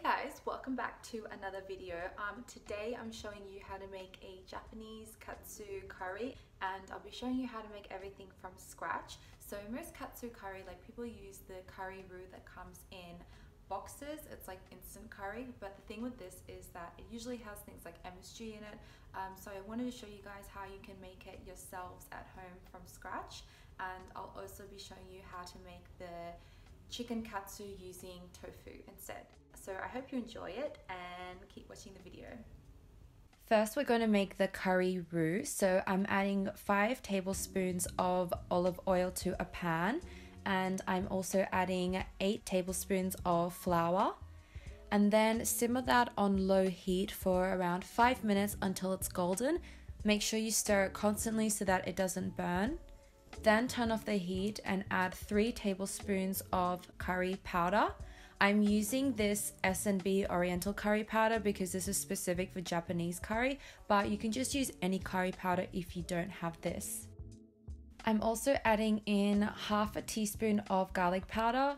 Hey guys, welcome back to another video. Today I'm showing you how to make a Japanese katsu curry, and I'll be showing you how to make everything from scratch. So most katsu curry, like people use the curry roux that comes in boxes. It's like instant curry, but the thing with this is that it usually has things like MSG in it. So I wanted to show you guys how you can make it yourselves at home from scratch, and I'll also be showing you how to make the chicken katsu using tofu instead. So I hope you enjoy it and keep watching the video. First, we're going to make the curry roux. So I'm adding 5 tablespoons of olive oil to a pan, and I'm also adding 8 tablespoons of flour, and then simmer that on low heat for around 5 minutes until it's golden. Make sure you stir it constantly so that it doesn't burn. Then turn off the heat and add 3 tablespoons of curry powder. I'm using this S&B oriental curry powder because this is specific for Japanese curry, but you can just use any curry powder if you don't have this. I'm also adding in half a teaspoon of garlic powder,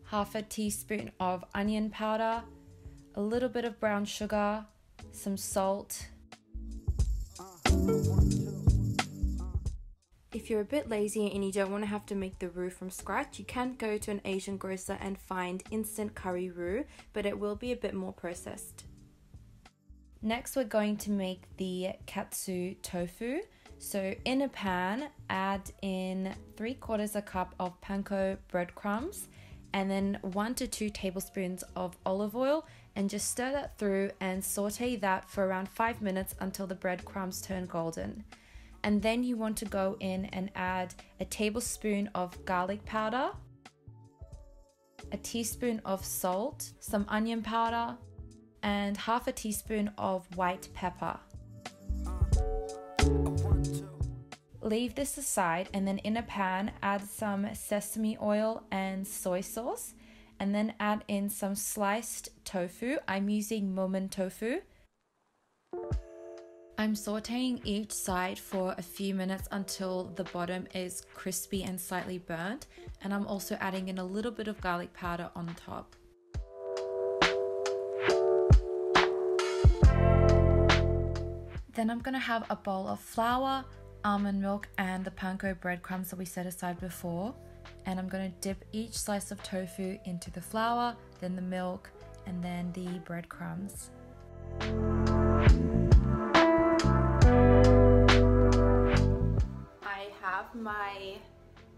half a teaspoon of onion powder, a little bit of brown sugar, some salt. If you're a bit lazy and you don't want to have to make the roux from scratch, you can go to an Asian grocer and find instant curry roux, but it will be a bit more processed. Next, we're going to make the katsu tofu. So in a pan, add in 3/4 cup of panko breadcrumbs, and then 1 to 2 tablespoons of olive oil, and just stir that through and saute that for around 5 minutes until the breadcrumbs turn golden. And then you want to go in and add a tablespoon of garlic powder, a teaspoon of salt, some onion powder, and half a teaspoon of white pepper. Leave this aside, and then in a pan add some sesame oil and soy sauce, and then add in some sliced tofu. I'm using momen tofu. I'm sauteing each side for a few minutes until the bottom is crispy and slightly burnt, and I'm also adding in a little bit of garlic powder on top. Then I'm going to have a bowl of flour, almond milk, and the panko breadcrumbs that we set aside before, and I'm going to dip each slice of tofu into the flour, then the milk, and then the breadcrumbs. My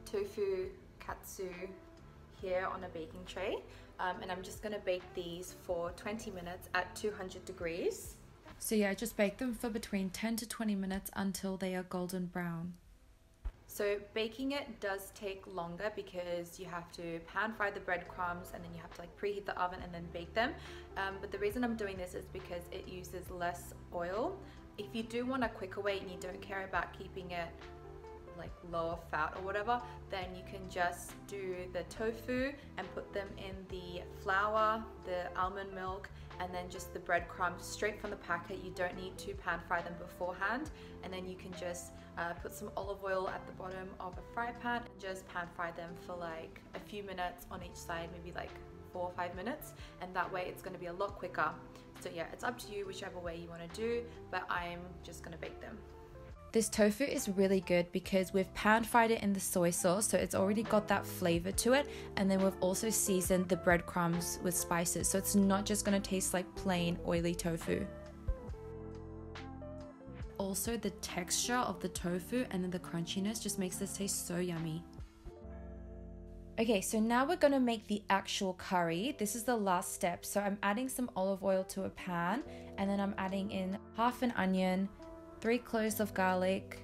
tofu katsu here on a baking tray, and I'm just going to bake these for 20 minutes at 200 degrees. So yeah, just bake them for between 10 to 20 minutes until they are golden brown. So baking it does take longer because you have to pan fry the breadcrumbs, and then you have to like preheat the oven and then bake them. But the reason I'm doing this is because it uses less oil. If you do want a quicker way and you don't care about keeping it like lower fat or whatever, then you can just do the tofu and put them in the flour, the almond milk, and then just the breadcrumbs straight from the packet. You don't need to pan fry them beforehand, and then you can just put some olive oil at the bottom of a fry pan and just pan fry them for like a few minutes on each side, maybe like 4 or 5 minutes, and that way it's going to be a lot quicker. So yeah, it's up to you whichever way you want to do, but I'm just going to bake them. This tofu is really good because we've pan fried it in the soy sauce, so it's already got that flavor to it, and then we've also seasoned the breadcrumbs with spices, so it's not just going to taste like plain oily tofu. Also, the texture of the tofu and then the crunchiness just makes this taste so yummy. Okay, so now we're going to make the actual curry. This is the last step. So I'm adding some olive oil to a pan, and then I'm adding in half an onion, 3 cloves of garlic,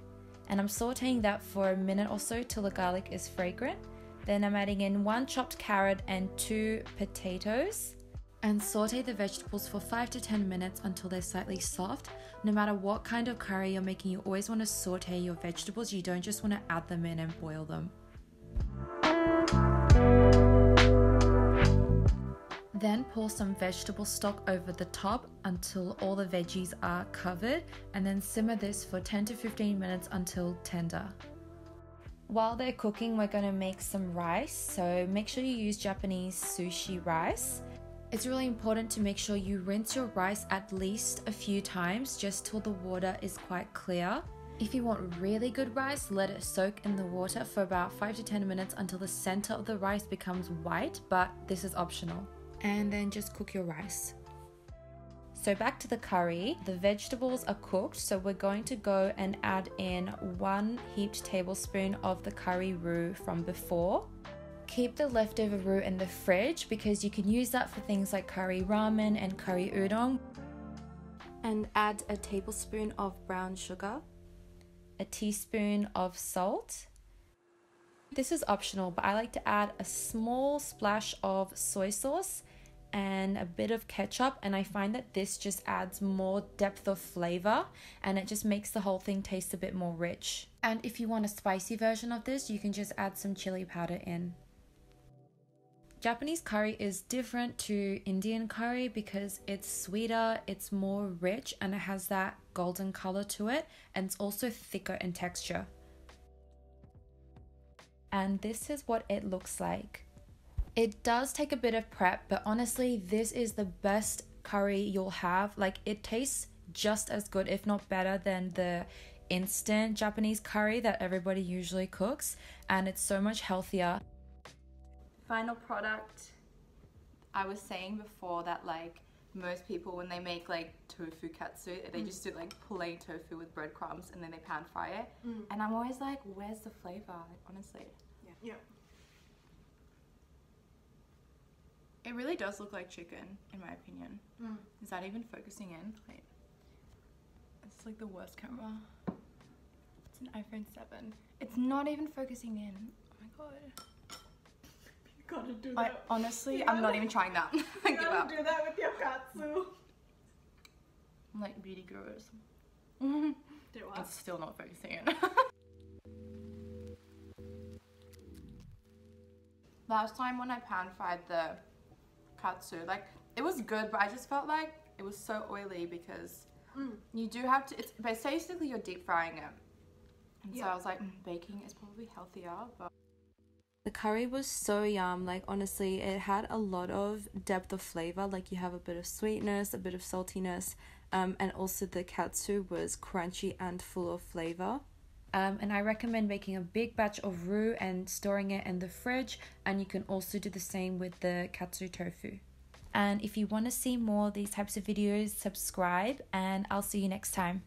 and I'm sauteing that for a minute or so till the garlic is fragrant. Then I'm adding in 1 chopped carrot and 2 potatoes, and saute the vegetables for 5 to 10 minutes until they're slightly soft. No matter what kind of curry you're making, you always want to saute your vegetables. You don't just want to add them in and boil them. Then pour some vegetable stock over the top until all the veggies are covered, and then simmer this for 10 to 15 minutes until tender. While they're cooking, we're going to make some rice, so make sure you use Japanese sushi rice. It's really important to make sure you rinse your rice at least a few times just till the water is quite clear. If you want really good rice, let it soak in the water for about 5 to 10 minutes until the center of the rice becomes white, but this is optional. And then just cook your rice. So back to the curry, the vegetables are cooked, so we're going to go and add in 1 heaped tablespoon of the curry roux from before. Keep the leftover roux in the fridge because you can use that for things like curry ramen and curry udon. And add a tablespoon of brown sugar, a teaspoon of salt. This is optional, but I like to add a small splash of soy sauce and a bit of ketchup, and I find that this just adds more depth of flavor and it just makes the whole thing taste a bit more rich. And if you want a spicy version of this, you can just add some chili powder in. Japanese curry is different to Indian curry because it's sweeter, it's more rich, and it has that golden color to it, and it's also thicker in texture. And this is what it looks like. It does take a bit of prep, but honestly, this is the best curry you'll have. Like, it tastes just as good, if not better, than the instant Japanese curry that everybody usually cooks, and it's so much healthier. Final product. I was saying before that like most people when they make like tofu katsu, they just do like plain tofu with breadcrumbs and then they pan fry it. And I'm always like, where's the flavor? Like, honestly. Yeah. It really does look like chicken, in my opinion. Is that even focusing in? Wait. It's like the worst camera. It's an iPhone 7. It's not even focusing in. Oh my god. Gotta do that. Honestly, I'm not even trying that. You gotta do that with your katsu. I'm like beauty gurus. It's still not focusing in. Last time when I pan fried the katsu, like it was good, but I just felt like it was so oily because you do have to. It's basically you're deep frying it, and so I was like, baking is probably healthier, but. The curry was so yum, like honestly it had a lot of depth of flavor, like you have a bit of sweetness, a bit of saltiness, and also the katsu was crunchy and full of flavor. And I recommend making a big batch of roux and storing it in the fridge, and you can also do the same with the katsu tofu. And if you want to see more of these types of videos, subscribe, and I'll see you next time.